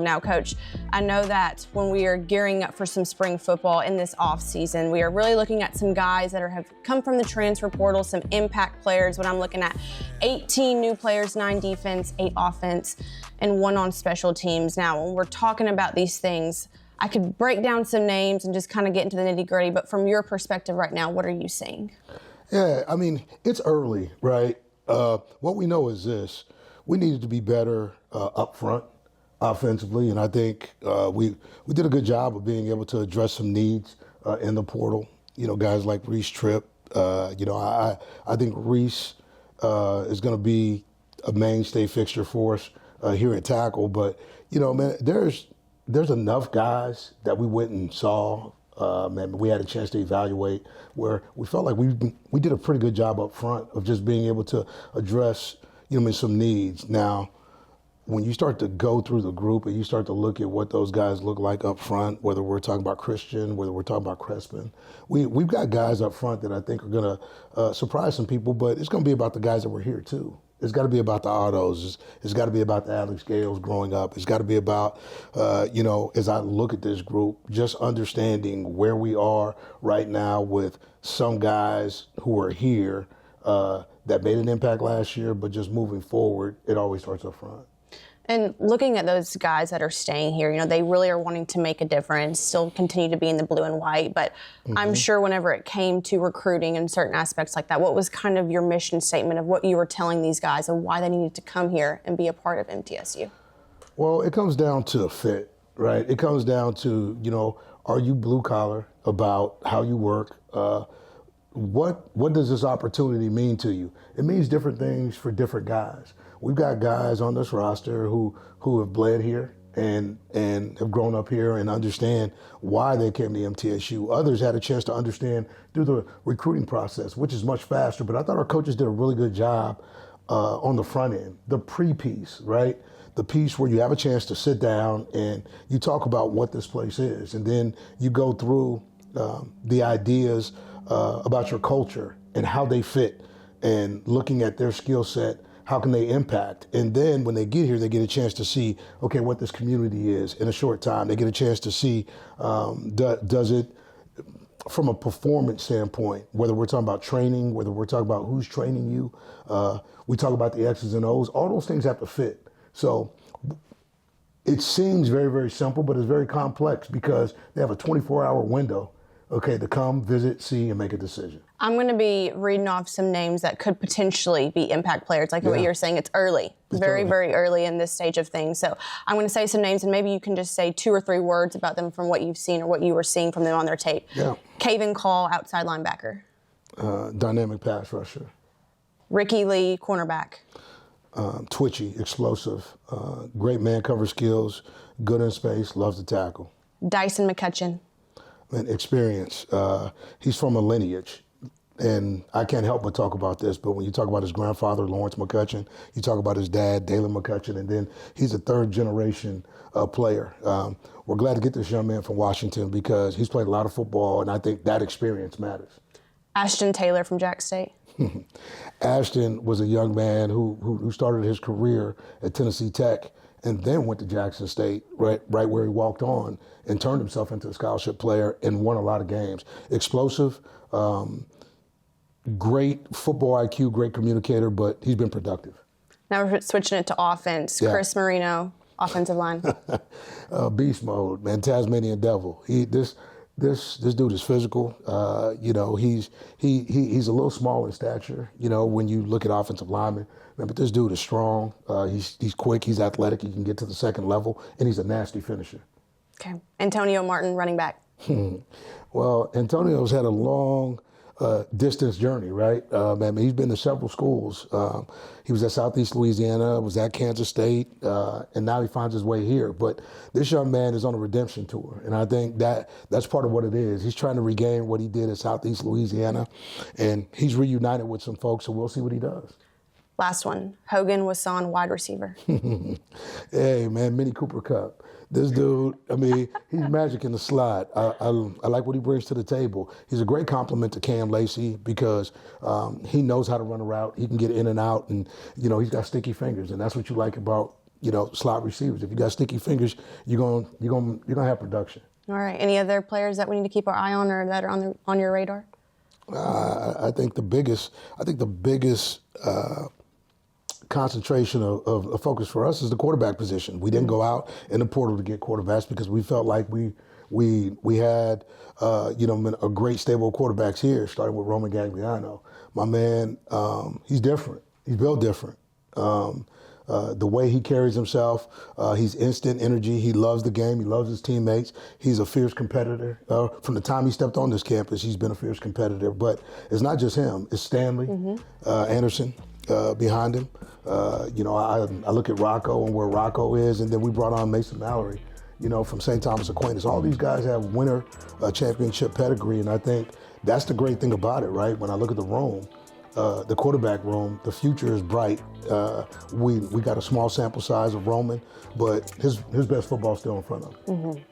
Now, Coach, I know that when we are gearing up for some spring football in this offseason, we are really looking at some guys that have come from the transfer portal, some impact players. When I'm looking at 18 new players, 9 defense, 8 offense, and 1 on special teams. Now, when we're talking about these things, I could break down some names and just kind of get into the nitty-gritty, but from your perspective right now, what are you seeing? Yeah, I mean, it's early, right? What we know is this. We needed to be better up front offensively, and I think we did a good job of being able to address some needs in the portal. You know, guys like Reese Tripp. I think Reese is going to be a mainstay fixture for us here at tackle. But, you know, man, there's enough guys that we went and saw. We had a chance to evaluate where we felt like we did a pretty good job up front of just being able to address, some needs. Now, when you start to go through the group and you start to look at what those guys look like up front, whether we're talking about Christian, whether we're talking about Crespin, we've got guys up front that I think are going to surprise some people, but it's going to be about the guys that were here too. It's got to be about the Ottos. It's got to be about the Alex Gales growing up. It's got to be about, as I look at this group, just understanding where we are right now with some guys who are here that made an impact last year, but just moving forward, it always starts up front. And looking at those guys that are staying here, they really are wanting to make a difference, still continue to be in the blue and white. But I'm sure whenever it came to recruiting and certain aspects like that, what was kind of your mission statement of what you were telling these guys and why they needed to come here and be a part of MTSU? Well, it comes down to fit, right? It comes down to, are you blue collar about how you work? What does this opportunity mean to you? It means different things for different guys. We've got guys on this roster who have bled here and have grown up here and understand why they came to MTSU. Others had a chance to understand through the recruiting process, which is much faster. But I thought our coaches did a really good job on the front end, the pre-piece, right? The piece where you have a chance to sit down and you talk about what this place is. And then you go through the ideas about your culture and how they fit and looking at their skill set. How can they impact? And then when they get here, they get a chance to see, okay, what this community is in a short time. They get a chance to see, does it, from a performance standpoint, whether we're talking about training, whether we're talking about who's training you, we talk about the X's and O's, all those things have to fit. So it seems very, very simple, but it's very complex because they have a 24-hour window, okay, to come, visit, see, and make a decision. I'm going to be reading off some names that could potentially be impact players. Like what you're saying, it's early, very early in this stage of things. So I'm going to say some names, and maybe you can just say 2 or 3 words about them from what you've seen or what you were seeing from them on their tape. Yeah. Kaven Call, outside linebacker. Dynamic pass rusher. Ricky Lee, cornerback. Twitchy, explosive, great man cover skills, good in space, loves to tackle. Dyson McCutcheon. Man, experience. He's from a lineage. And I can't help but talk about this, but when you talk about his grandfather, Lawrence McCutcheon, you talk about his dad, Dalen McCutcheon, and then he's a third-generation player. We're glad to get this young man from Washington because he's played a lot of football, and I think that experience matters. Ashton Taylor from Jack State. Ashton was a young man who started his career at Tennessee Tech and then went to Jackson State, right where he walked on and turned himself into a scholarship player and won a lot of games. Explosive, great football IQ, great communicator, but he's been productive. Now we're switching it to offense. Yeah. Chris Marino, offensive line. Beast mode, man, Tasmanian devil. This dude is physical. He's a little small in stature, when you look at offensive linemen. Man, but this dude is strong. He's quick. He's athletic. He can get to the second level, and he's a nasty finisher. Okay. Antonio Martin, running back. Well, Antonio's had a long distance journey, right? He's been to several schools. He was at Southeast Louisiana, was at Kansas State, and now he finds his way here. But this young man is on a redemption tour, and I think that's part of what it is. He's trying to regain what he did at Southeast Louisiana, and he's reunited with some folks, so we'll see what he does. Last one, Hogan Wasson, wide receiver. Hey, man, Mini Cooper Cup. This dude, he's magic in the slot. I like what he brings to the table. He's a great compliment to Cam Lacey because he knows how to run a route. He can get in and out, and, he's got sticky fingers, and that's what you like about, slot receivers. If you got sticky fingers, you're gonna have production. All right. Any other players that we need to keep our eye on or that are on your radar? I think the biggest concentration of focus for us is the quarterback position. We didn't go out in the portal to get quarterbacks because we felt like we had a great stable of quarterbacks here, starting with Roman Gagliano. My man, he's different. He's built different. The way he carries himself, he's instant energy. He loves the game. He loves his teammates. He's a fierce competitor. From the time he stepped on this campus, he's been a fierce competitor. But it's not just him. It's Stanley Anderson behind him. I look at Rocco and where Rocco is, and then we brought on Mason Mallory, from St. Thomas Aquinas. All these guys have winner championship pedigree, and I think that's the great thing about it, right? When I look at the room, the quarterback room, the future is bright. We got a small sample size of Roman, but his best football is still in front of him.